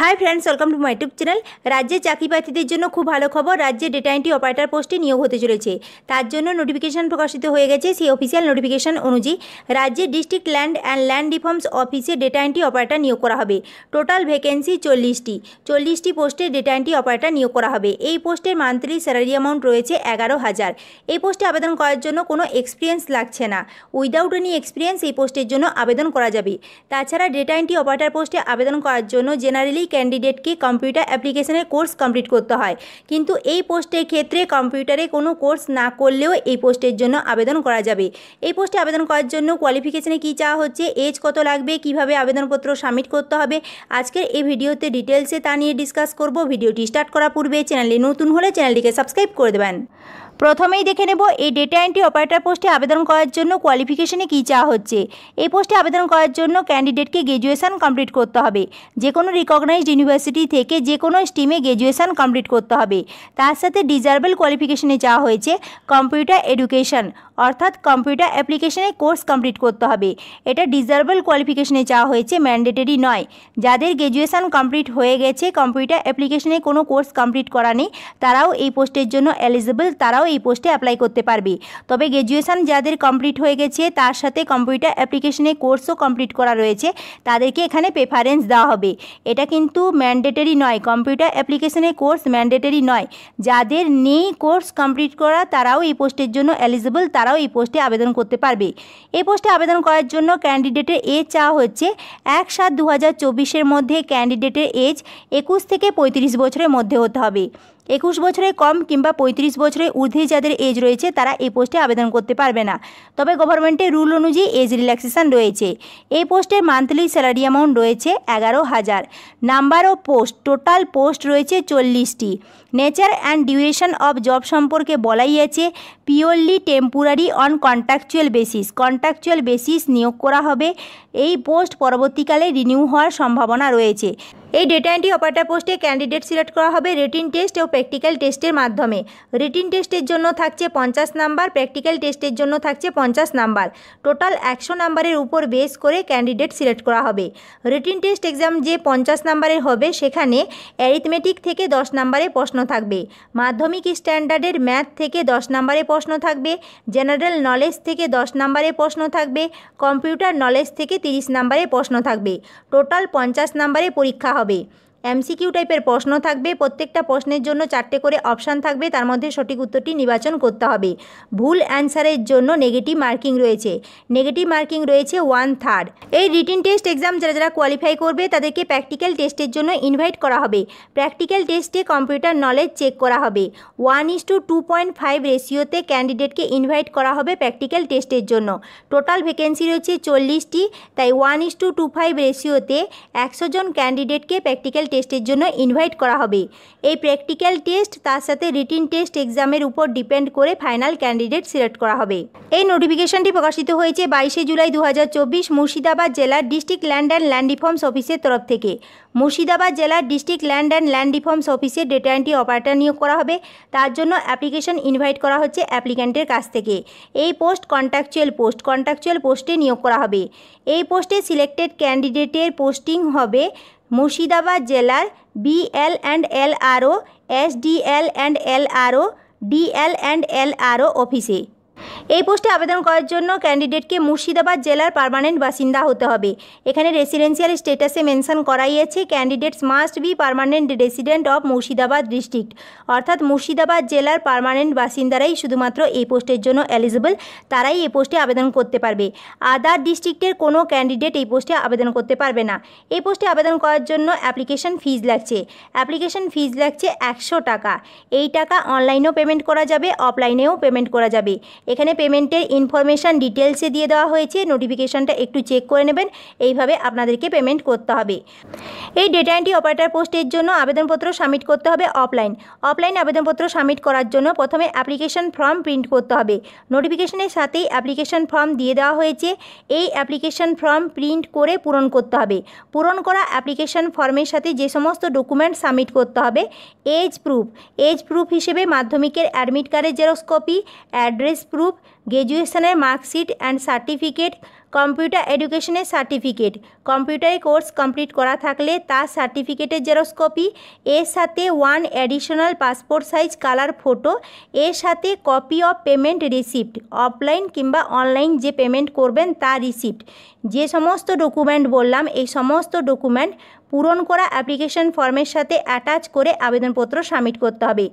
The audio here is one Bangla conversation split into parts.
High friends welcome to my YouTube channel. राज्य चाकरी प्रार्थीদের জন্য খুব ভালো খবর, রাজ্যে ডেটা এন্ট্রি অপারেটর পোস্টে নিয়োগ হতে চলেছে। তার জন্য নোটিফিকেশন প্রকাশিত হয়ে গেছে। সেই অফিসিয়াল নোটিফিকেশন অনুযায়ী রাজ্যের district land and land reforms অফিসে ডেটা এন্ট্রি অপারেটর নিয়োগ করা হবে। টোটাল ভ্যাকেন্সি 40টি পোস্টে ডেটা এন্ট্রি অপারেটর নিয়োগ করা হবে। এই পোস্টের মান্থলি স্যালারি অ্যামাউন্ট রয়েছে 11,000। এই পোস্টে আবেদন করার জন্য কোনো এক্সপিরিয়েন্স লাগছে না। উইদাউট এনি এক্সপিরিয়েন্স এই পোস্টের জন্য আবেদন করা যাবে। তাছাড়া ডেটা এন্ট্রি অপারেটর পোস্টে আবেদন করার জন্য জেনারেলি ক্যান্ডিডেটকে কম্পিউটার অ্যাপ্লিকেশনের কোর্স কমপ্লিট করতে হয়, কিন্তু এই পোস্টের ক্ষেত্রে কম্পিউটারে কোনো কোর্স না করলেও এই পোস্টের জন্য আবেদন করা যাবে। এই পোস্টে আবেদন করার জন্য কোয়ালিফিকেশনে কী চাওয়া হচ্ছে, এজ কত লাগবে, কিভাবে আবেদনপত্র সাবমিট করতে হবে, আজকের এই ভিডিওতে ডিটেলসে তা নিয়ে ডিসকাস করব। ভিডিওটি স্টার্ট করার পূর্বে চ্যানেলে নতুন হলে চ্যানেলটিকে সাবস্ক্রাইব করে দেবেন। প্রথমেই দেখে নেব এই ডেটা এন্ট্রি অপারেটর পোস্টে আবেদন করার জন্য কোয়ালিফিকেশনে কী চাওয়া হচ্ছে। এই পোস্টে আবেদন করার জন্য ক্যান্ডিডেটকে গ্র্যাজুয়েশন কমপ্লিট করতে হবে। যে কোনো রিকগনাইজড ইউনিভার্সিটি থেকে যে কোনো স্ট্রিমে গ্র্যাজুয়েশন কমপ্লিট করতে হবে। তার সাথে ডিজারেবল কোয়ালিফিকেশনে চাওয়া হয়েছে কম্পিউটার এডুকেশন, অর্থাৎ কম্পিউটার অ্যাপ্লিকেশনে কোর্স কমপ্লিট করতে হবে। এটা ডিজারেবল কোয়ালিফিকেশনে চাওয়া হয়েছে, ম্যান্ডেটরি নয়। যাদের গ্র্যাজুয়েশন কমপ্লিট হয়ে গেছে, কম্পিউটার অ্যাপ্লিকেশনে কোনো কোর্স কমপ্লিট করা নেই, তারাও এই পোস্টের জন্য এলিজিবল, তারাও এই পোস্টে অ্যাপ্লাই করতে পারবে। তবে গ্র্যাজুয়েশন যাদের কমপ্লিট হয়ে গেছে তার সাথে কম্পিউটার অ্যাপ্লিকেশনে কোর্সও কমপ্লিট করা রয়েছে, তাদেরকে এখানে প্রেফারেন্স দেওয়া হবে। এটা কিন্তু ম্যান্ডেটরি নয়, কম্পিউটার অ্যাপ্লিকেশনে কোর্স ম্যান্ডেটরি নয়। যাদের নেই কোর্স কমপ্লিট করা তারাও এই পোস্টের জন্য এলিজিবল, তারাও এই পোস্টে আবেদন করতে পারবে। এই পোস্টে আবেদন করার জন্য ক্যান্ডিডেটের এজ চাওয়া হচ্ছে 1/7/2024 মধ্যে ক্যান্ডিডেটের এজ 21 থেকে 35 বছরের মধ্যে হতে হবে। 21 বছরের কম কিংবা 35 বছরের ঊর্ধ্বে যাদের এজ রয়েছে তারা এই পোস্টে আবেদন করতে পারবে না। তবে গভর্নমেন্টের রুল অনুযায়ী এজ রিল্যাক্সেশন রয়েছে। এই পোস্টের মান্থলি স্যালারি অ্যামাউন্ট রয়েছে 11,000। Number of post, total post রয়েছে 40টি। Nature and duration of job সম্পর্কে বলাই আছে purely temporary on contractual basis. Contractual basis নিয়োগ করা হবে। এই পোস্ট পরবর্তীকালে রিনিউ হওয়ার সম্ভাবনা রয়েছে। এই ডেটা এন্ট্রি অপারেটর পোস্টে ক্যান্ডিডেট সিলেক্ট করা হবে রিটিন টেস্ট ও প্র্যাকটিক্যাল টেস্টের মাধ্যমে। রিটিন টেস্টের জন্য থাকছে 50 নাম্বার, প্র্যাকটিক্যাল টেস্টের জন্য থাকছে 50 নাম্বার। টোটাল 100 নাম্বারের উপর বেস করে ক্যান্ডিডেট সিলেক্ট করা হবে। রিটিন টেস্ট এক্সাম যে 50 নাম্বারের হবে সেখানে অ্যারিথমেটিক থেকে 10 নাম্বারে প্রশ্ন থাকবে। মাধ্যমিক স্ট্যান্ডার্ডের ম্যাথ থেকে 10 নাম্বারে প্রশ্ন থাকবে। জেনারেল নলেজ থেকে 10 নাম্বারে প্রশ্ন থাকবে। কম্পিউটার নলেজ থেকে 30 নাম্বারে প্রশ্ন থাকবে। টোটাল 50 নাম্বারে পরীক্ষা হবে। এমসিকিউ টাইপের প্রশ্ন থাকবে। প্রত্যেকটা প্রশ্নের জন্য 4টে করে অপশান থাকবে, তার মধ্যে সঠিক উত্তরটি নির্বাচন করতে হবে। ভুল অ্যান্সারের জন্য নেগেটিভ মার্কিং রয়েছে। নেগেটিভ মার্কিং রয়েছে 1/3। এই রিটিন টেস্ট এক্সাম যারা কোয়ালিফাই করবে তাদেরকে প্র্যাকটিক্যাল টেস্টের জন্য ইনভাইট করা হবে। প্র্যাকটিক্যাল টেস্টে কম্পিউটার নলেজ চেক করা হবে। 1:2.5 রেশিওতে ক্যান্ডিডেটকে ইনভাইট করা হবে প্র্যাকটিক্যাল টেস্টের জন্য। টোটাল ভ্যাকেন্সি রয়েছে 40টি, তাই 1:25 রেশিওতে 100 জন ক্যান্ডিডেটকে প্র্যাকটিক্যাল টেস্টের জন্য ইনভাইট করা হবে। এই প্র্যাকটিক্যাল টেস্ট তার সাথে রিটিন টেস্ট এক্সামের উপর ডিপেন্ড করে ফাইনাল ক্যান্ডিডেট সিলেক্ট করা হবে। এই নোটিফিকেশনটি প্রকাশিত হয়েছে 22 জুলাই 2024 মুর্শিদাবাদ জেলার district land and land reforms অফিসের তরফ থেকে। মুর্শিদাবাদ জেলার district land and land reforms অফিসে ডেটা এন্ট্রি অপারেটর নিয়োগ করা হবে। তার জন্য অ্যাপ্লিকেশন ইনভাইট করা হচ্ছে অ্যাপ্লিক্যান্টের কাছ থেকে। এই পোস্ট কন্ট্রাকচুয়াল পোস্টে নিয়োগ করা হবে। এই পোস্টে সিলেক্টেড ক্যান্ডিডেটের পোস্টিং হবে মুর্শিদাবাদ জেলার BL&LRO, SDL&LRO, DL&LRO অফিসে। এই পোস্টে আবেদন করার জন্য ক্যান্ডিডেটকে মুর্শিদাবাদ জেলার পার্মানেন্ট বাসিন্দা হতে হবে। এখানে রেসিডেন্সিয়াল স্ট্যাটাসে মেনশন করাই আছে candidates must be permanent resident of Murshidabad district, অর্থাৎ মুর্শিদাবাদ জেলার পার্মানেন্ট বাসিন্দারাই শুধুমাত্র এই পোস্টের জন্য এলিজিবল, তারাই এই পোস্টে আবেদন করতে পারবে। আদার ডিস্ট্রিক্টের কোনো ক্যান্ডিডেট এই পোস্টে আবেদন করতে পারবে না। এই পোস্টে আবেদন করার জন্য অ্যাপ্লিকেশন ফিজ লাগছে। 100 টাকা। এই টাকা অনলাইনেও পেমেন্ট করা যাবে, অফলাইনেও পেমেন্ট করা যাবে। এখানে পেমেন্টের ইনফরমেশান ডিটেলসে দিয়ে দেওয়া হয়েছে, নোটিফিকেশনটা একটু চেক করে নেবেন। এইভাবে আপনাদেরকে পেমেন্ট করতে হবে। এই ডেটা এন্ট্রি অপারেটর পোস্টের জন্য আবেদনপত্র সাবমিট করতে হবে অফলাইন আবেদনপত্র সাবমিট করার জন্য প্রথমে অ্যাপ্লিকেশন ফর্ম প্রিন্ট করতে হবে। নোটিফিকেশনের সাথেই অ্যাপ্লিকেশন ফর্ম দিয়ে দেওয়া হয়েছে। এই অ্যাপ্লিকেশন ফর্ম প্রিন্ট করে পূরণ করতে হবে। পূরণ করা অ্যাপ্লিকেশন ফর্মের সাথে যে সমস্ত ডকুমেন্ট সাবমিট করতে হবে, এজ প্রুফ হিসেবে মাধ্যমিকের অ্যাডমিট কার্ডের জেরক্স কপি, অ্যাড্রেস প্রুফ, গ্র্যাজুয়েশনের মার্কশিট অ্যান্ড সার্টিফিকেট, কম্পিউটার এডুকেশনের সার্টিফিকেট, কম্পিউটারে কোর্স কমপ্লিট করা থাকলে তার সার্টিফিকেটের জেরক্স কপি, এর সাথে 1 additional passport size colour photo, এর সাথে copy of payment receipt, offline কিংবা অনলাইন যে পেমেন্ট করবেন তার রিসিপ্ট। যে সমস্ত ডকুমেন্ট বললাম এই সমস্ত ডকুমেন্ট পূরণ করা অ্যাপ্লিকেশন ফর্মের সাথে অ্যাটাচ করে আবেদনপত্র সাবমিট করতে হবে।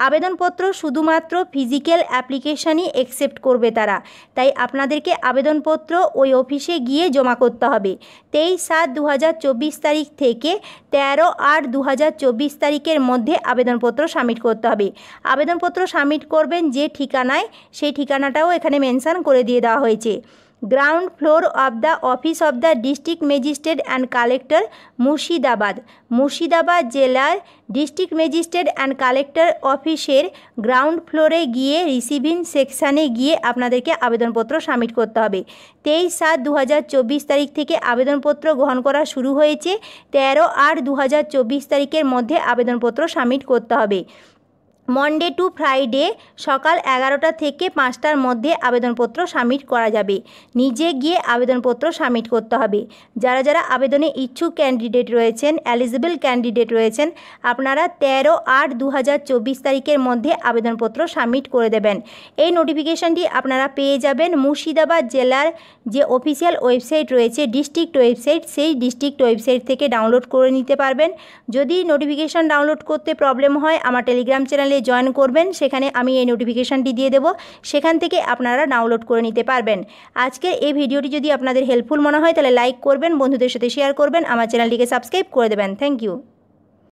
আবেদনপত্র শুধুমাত্র ফিজিক্যাল অ্যাপ্লিকেশনই অ্যাকসেপ্ট করবে তারা, তাই আপনাদেরকে আবেদনপত্র ওই অফিসে গিয়ে জমা করতে হবে। 23/7/2024 তারিখ থেকে 13/8/2024 তারিখের মধ্যে আবেদনপত্র সাবমিট করতে হবে। আবেদনপত্র সাবমিট করবেন যে ঠিকানায়, সেই ঠিকানাটাও এখানে মেনশন করে দিয়ে দেওয়া হয়েছে। Ground floor of the office of the district magistrate and collector, Murshidabad. Murshidabad জেলার ডিস্ট্রিক্ট ম্যাজিস্ট্রেট অ্যান্ড কালেক্টর অফিসের গ্রাউন্ড ফ্লোরে গিয়ে রিসিভিং সেকশানে গিয়ে আপনাদেরকে আবেদনপত্র সাবমিট করতে হবে। 23/7/2024 তারিখ থেকে আবেদনপত্র গ্রহণ করা শুরু হয়েছে। 13/8/2024 তারিখের মধ্যে আবেদনপত্র সাবমিট করতে হবে। মনডে টু ফ্রাইডে সকাল 11টা থেকে 5টার মধ্যে আবেদনপত্র সাবমিট করা যাবে। নিজে গিয়ে আবেদনপত্র সাবমিট করতে হবে। যারা যারা আবেদনে ইচ্ছুক ক্যান্ডিডেট রয়েছেন, এলিজিবল ক্যান্ডিডেট রয়েছেন, আপনারা 13/8/2024 তারিখের মধ্যে আবেদনপত্র সাবমিট করে দেবেন। এই নোটিফিকেশানটি আপনারা পেয়ে যাবেন মুর্শিদাবাদ জেলার যে অফিসিয়াল ওয়েবসাইট রয়েছে, ডিস্ট্রিক্ট ওয়েবসাইট, সেই ডিস্ট্রিক্ট ওয়েবসাইট থেকে ডাউনলোড করে নিতে পারবেন। যদি নোটিফিকেশান ডাউনলোড করতে প্রবলেম হয় আমার টেলিগ্রাম চ্যানেলে জয়েন করবেন, সেখানে আমি এই নোটিফিকেশানটি দিয়ে দেবো, সেখান থেকে আপনারা ডাউনলোড করে নিতে পারবেন। আজকের এই ভিডিওটি যদি আপনাদের হেল্পফুল মনে হয় তাহলে লাইক করবেন, বন্ধুদের সাথে শেয়ার করবেন, আমার চ্যানেলটিকে সাবস্ক্রাইব করে দেবেন। Thank you.